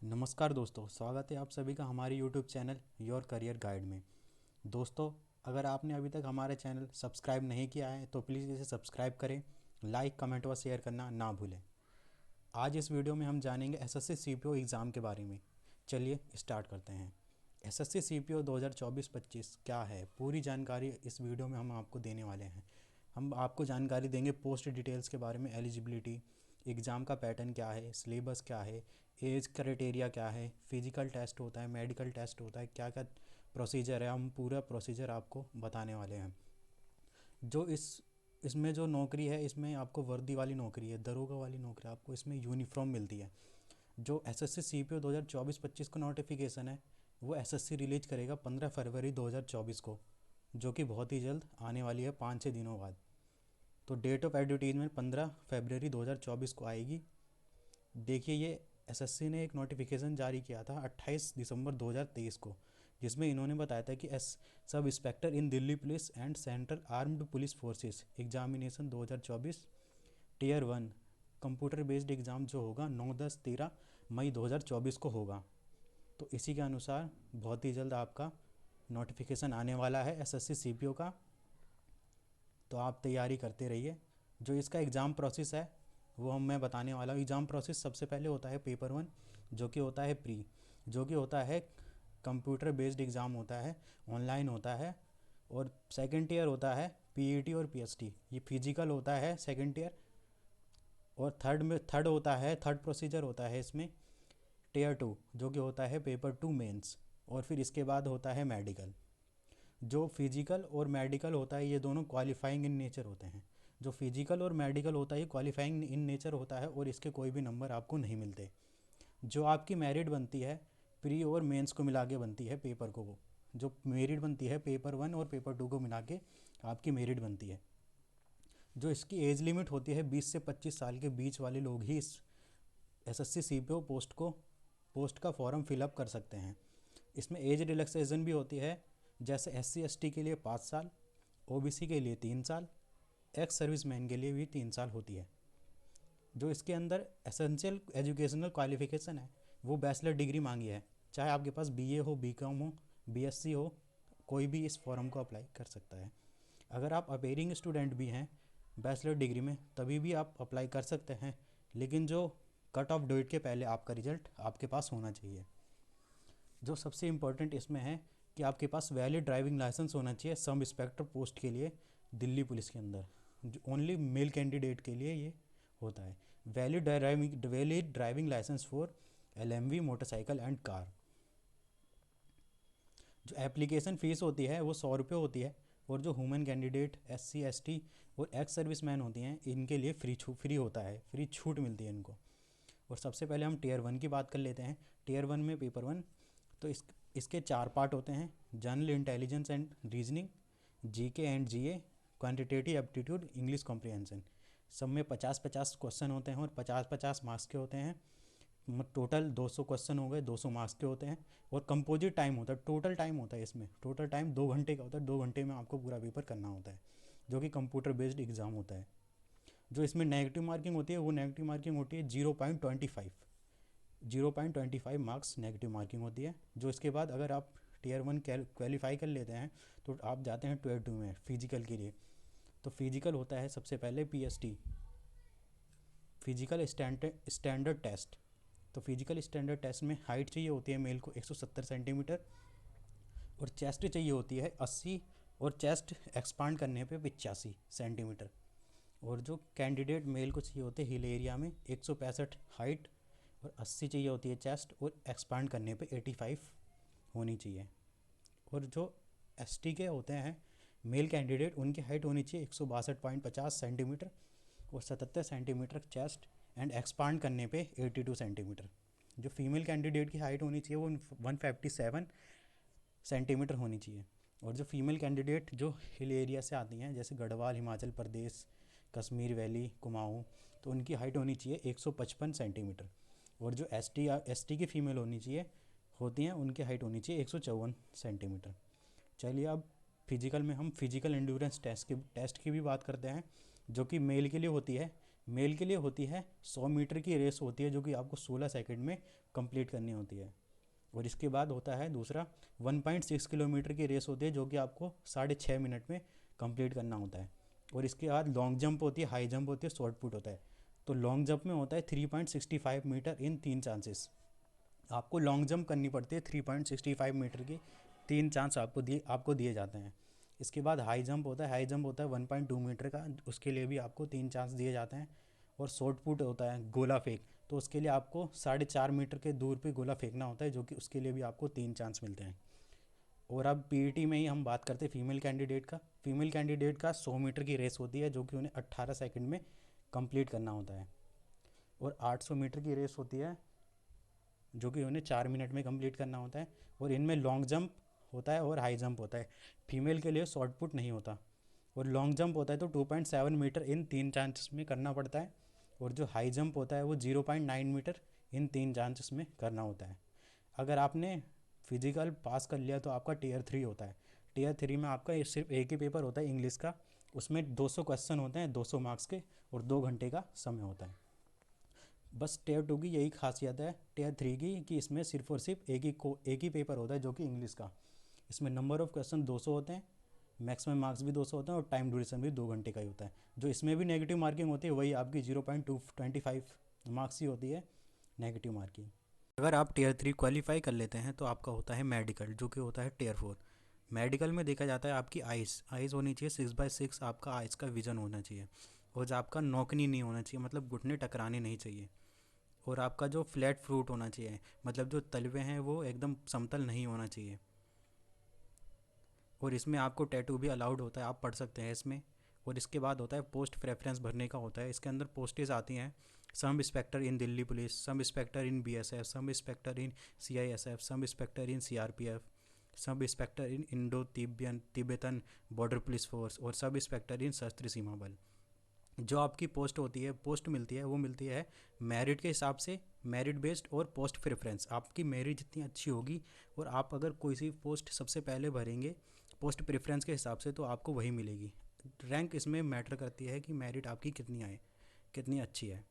नमस्कार दोस्तों, स्वागत है आप सभी का हमारे YouTube channel your career guide में। दोस्तों, अगर आपने अभी तक हमारे चैनल सब्सक्राइब नहीं किया है तो प्लीज़ इसे सब्सक्राइब करें, लाइक, कमेंट व शेयर करना ना भूलें। आज इस वीडियो में हम जानेंगे एसएससी सीपीओ एग्ज़ाम के बारे में। चलिए स्टार्ट करते हैं। एसएससी सीपीओ 2024-25 क्या है, पूरी जानकारी इस वीडियो में हम आपको देने वाले हैं। हम आपको जानकारी देंगे पोस्ट डिटेल्स के बारे में, एलिजिबिलिटी, एग्ज़ाम का पैटर्न क्या है, सिलेबस क्या है, एज क्राइटेरिया क्या है, फिजिकल टेस्ट होता है, मेडिकल टेस्ट होता है, क्या क्या प्रोसीजर है, हम पूरा प्रोसीजर आपको बताने वाले हैं। जो इसमें जो नौकरी है, इसमें आपको वर्दी वाली नौकरी है, दरोगा वाली नौकरी, आपको इसमें यूनिफॉर्म मिलती है। जो एसएससी सीपीओ 2024-25 का नोटिफिकेशन है वो एसएससी रिलीज करेगा 15 फरवरी 2024 को, जो कि बहुत ही जल्द आने वाली है, 5-6 दिनों बाद। तो डेट ऑफ एडवर्टीजमेंट 15 फरवरी 2024 को आएगी। देखिए, ये एसएससी ने एक नोटिफिकेशन जारी किया था 28 दिसंबर 2023 को, जिसमें इन्होंने बताया था कि S sub inspector in Delhi police and central armed police forces examination 2024 tier 1 computer based exam जो होगा 9-10-13 मई 2024 को होगा। तो इसी के अनुसार बहुत ही जल्द आपका नोटिफिकेशन आने वाला है एसएससी सीपीओ का। तो आप तैयारी करते रहिए। जो इसका एग्ज़ाम प्रोसेस है वो मैं बताने वाला हूँ। एग्ज़ाम प्रोसेस सबसे पहले होता है पेपर 1, जो कि होता है प्री, जो कि होता है कंप्यूटर बेस्ड एग्ज़ाम होता है, ऑनलाइन होता है। और सेकंड ईयर होता है पीईटी और पीएसटी, ये फिजिकल होता है सेकंड ईयर। और थर्ड होता है, थर्ड प्रोसीजर होता है इसमें टीयर 2, जो कि होता है पेपर 2 मेंस। और फिर इसके बाद होता है मेडिकल। जो फिजिकल और मेडिकल होता है ये दोनों क्वालिफाइंग इन नेचर होते हैं। जो फिजिकल और मेडिकल होता है ये क्वालिफाइंग इन नेचर होता है और इसके कोई भी नंबर आपको नहीं मिलते। जो आपकी मेरिट बनती है प्री और मेंस को मिला के बनती है पेपर को, वो जो मेरिट बनती है पेपर 1 और पेपर 2 को मिला के आपकी मेरिट बनती है। जो इसकी एज लिमिट होती है 20 से 25 साल के बीच वाले लोग ही इस एसएससी सीपीओ पोस्ट का फॉर्म फिलअप कर सकते हैं। इसमें एज रिलैक्सेशन भी होती है, जैसे एससी एसटी के लिए 5 साल, ओबीसी के लिए 3 साल, एक्स सर्विसमैन के लिए भी 3 साल होती है। जो इसके अंदर एसेंशियल एजुकेशनल क्वालिफिकेशन है वो बैचलर डिग्री मांगी है। चाहे आपके पास बीए हो, बीकॉम हो, बीएससी हो, कोई भी इस फॉर्म को अप्लाई कर सकता है। अगर आप अपेयरिंग स्टूडेंट भी हैं बैचलर डिग्री में तभी भी आप अप्लाई कर सकते हैं, लेकिन जो कट ऑफ डेट के पहले आपका रिजल्ट आपके पास होना चाहिए। जो सबसे इम्पोर्टेंट इसमें है कि आपके पास वैलिड ड्राइविंग लाइसेंस होना चाहिए सब इंस्पेक्टर पोस्ट के लिए दिल्ली पुलिस के अंदर। जो ओनली मेल कैंडिडेट के लिए ये होता है, valid driving licence for LMV motorcycle and car. जो एप्लीकेशन फ़ीस होती है वो 100 रुपये होती है। और जो ह्यूमन कैंडिडेट एससी एसटी और एक्स सर्विसमैन होती हैं इनके लिए फ्री होता है, फ्री छूट मिलती है इनको। और सबसे पहले हम टीयर 1 की बात कर लेते हैं। टीयर 1 में पेपर 1, तो इसके 4 पार्ट होते हैं: general intelligence and reasoning, GK and GA, quantitative aptitude, English comprehension. सब में 50-50 क्वेश्चन होते हैं और 50-50 मार्क्स के होते हैं। टोटल 200 क्वेश्चन हो गए, 200 मार्क्स के होते हैं। और कंपोजिट टाइम होता है, टोटल टाइम होता है इसमें, टोटल टाइम 2 घंटे का होता है। 2 घंटे में आपको पूरा पेपर करना होता है, जो कि कंप्यूटर बेस्ड एग्ज़ाम होता है। जो इसमें नेगेटिव मार्किंग होती है वो नेगेटिव मार्किंग होती है 0.25 मार्क्स नेगेटिव मार्किंग होती है। जो इसके बाद अगर आप टीयर 1 क्वालिफाई कर लेते हैं तो आप जाते हैं टीयर 2 में फिजिकल के लिए। तो फिजिकल होता है सबसे पहले पीएसटी, फिजिकल स्टैंडर्ड टेस्ट। तो फिजिकल स्टैंडर्ड टेस्ट में हाइट चाहिए होती है मेल को 170 सेंटीमीटर, और चेस्ट चाहिए होती है 80, और चेस्ट एक्सपांड करने पे 85 सेंटीमीटर। और जो कैंडिडेट मेल को चाहिए होते हैं हिल एरिया में 165 हाइट, और 80 चाहिए होती है चेस्ट, और एक्सपांड करने पे 85 होनी चाहिए। और जो एसटी के होते हैं मेल कैंडिडेट उनकी हाइट होनी चाहिए 162.50 सेंटीमीटर, और 77 सेंटीमीटर चेस्ट, एंड एक्सपांड करने पे 82 सेंटीमीटर। जो फीमेल कैंडिडेट की हाइट होनी चाहिए वो 157 सेंटीमीटर होनी चाहिए। और जो फीमेल कैंडिडेट जो हिल एरिया से आती हैं, जैसे गढ़वाल, हिमाचल प्रदेश, कश्मीर वैली, कुमाऊँ, तो उनकी हाइट होनी चाहिए 155 सेंटीमीटर। और जो एसटी की फ़ीमेल होती हैं उनकी हाइट होनी चाहिए 154 सेंटीमीटर। चलिए अब फिजिकल में हम फिजिकल एंड्योरेंस टेस्ट की भी बात करते हैं, जो कि मेल के लिए होती है मेल के लिए होती है 100 मीटर की रेस होती है जो कि आपको 16 सेकंड में कंप्लीट करनी होती है। और इसके बाद होता है दूसरा 1.6 किलोमीटर की रेस होती है जो कि आपको 6.5 मिनट में कंप्लीट करना होता है। और इसके बाद लॉन्ग जंप होती है, हाई जंप होती है, शॉर्ट पुट होता है। तो लॉन्ग जंप में होता है 3.65 मीटर इन 3 चांसेस। आपको लॉन्ग जंप करनी पड़ती है 3.65 मीटर की, 3 चांस आपको दिए जाते हैं। इसके बाद हाई जंप होता है, 1.2 मीटर का, उसके लिए भी आपको 3 चांस दिए जाते हैं। और शॉर्ट पुट होता है गोला फेंक, तो उसके लिए आपको 4.5 मीटर के दूर पे गोला फेंकना होता है जो कि उसके लिए भी आपको 3 चांस मिलते हैं। और अब पीईटी में ही हम बात करते हैं फीमेल कैंडिडेट का। फीमेल कैंडिडेट का 100 मीटर की रेस होती है जो कि उन्हें 18 सेकंड में कंप्लीट करना होता है। और 800 मीटर की रेस होती है जो कि उन्हें 4 मिनट में कंप्लीट करना होता है। और इनमें लॉन्ग जंप होता है और हाई जंप होता है। फीमेल के लिए शॉर्ट पुट नहीं होता। और लॉन्ग जंप होता है तो 2.7 मीटर इन 3 चांसेस में करना पड़ता है। और जो हाई जंप होता है वो 0.9 मीटर इन 3 चांसेस में करना होता है। अगर आपने फिजिकल पास कर लिया तो आपका टीयर 3 होता है। टीयर 3 में आपका सिर्फ एक ही पेपर होता है इंग्लिश का, उसमें 200 क्वेश्चन होते हैं 200 मार्क्स के, और 2 घंटे का समय होता है। बस टीयर 2 की यही खासियत है टीयर 3 की कि इसमें सिर्फ और सिर्फ एक ही पेपर होता है जो कि इंग्लिश का। इसमें नंबर ऑफ़ क्वेश्चन 200 होते हैं, मैक्सिमम मार्क्स भी 200 होते हैं, और टाइम ड्यूरेशन भी 2 घंटे का ही होता है। जो इसमें भी नेगेटिव मार्किंग होती है वही आपकी 0.25 मार्क्स ही होती है नेगेटिव मार्किंग। अगर आप टीयर 3 क्वालिफाई कर लेते हैं तो आपका होता है मेडिकल जो कि होता है टीयर 4। मेडिकल में देखा जाता है आपकी आइज़ होनी चाहिए 6/6, आपका आइज़ का विजन होना चाहिए। और जो आपका नौकनी नहीं होना चाहिए, मतलब घुटने टकराने नहीं चाहिए। और आपका जो फ्लैट फ्रूट होना चाहिए, मतलब जो तलवे हैं वो एकदम समतल नहीं होना चाहिए। और इसमें आपको टैटू भी अलाउड होता है, आप पढ़ सकते हैं इसमें। और इसके बाद होता है पोस्ट प्रेफरेंस भरने का होता है। इसके अंदर पोस्टेज आती हैं, sub inspector in Delhi police, sub inspector in BSF, sub inspector in CISF, sub inspector in CRPF, sub inspector in Indo Tibetan border police force, और सब इंस्पेक्टर इन सशस्त्र सीमा बल। जो आपकी पोस्ट होती है, पोस्ट मिलती है, वो मिलती है मेरिट के हिसाब से, मेरिट बेस्ड और पोस्ट प्रेफरेंस। आपकी मेरिट जितनी अच्छी होगी और आप अगर कोई सी पोस्ट सबसे पहले भरेंगे पोस्ट प्रेफरेंस के हिसाब से तो आपको वही मिलेगी। रैंक इसमें मैटर करती है कि मेरिट आपकी कितनी आए, कितनी अच्छी है।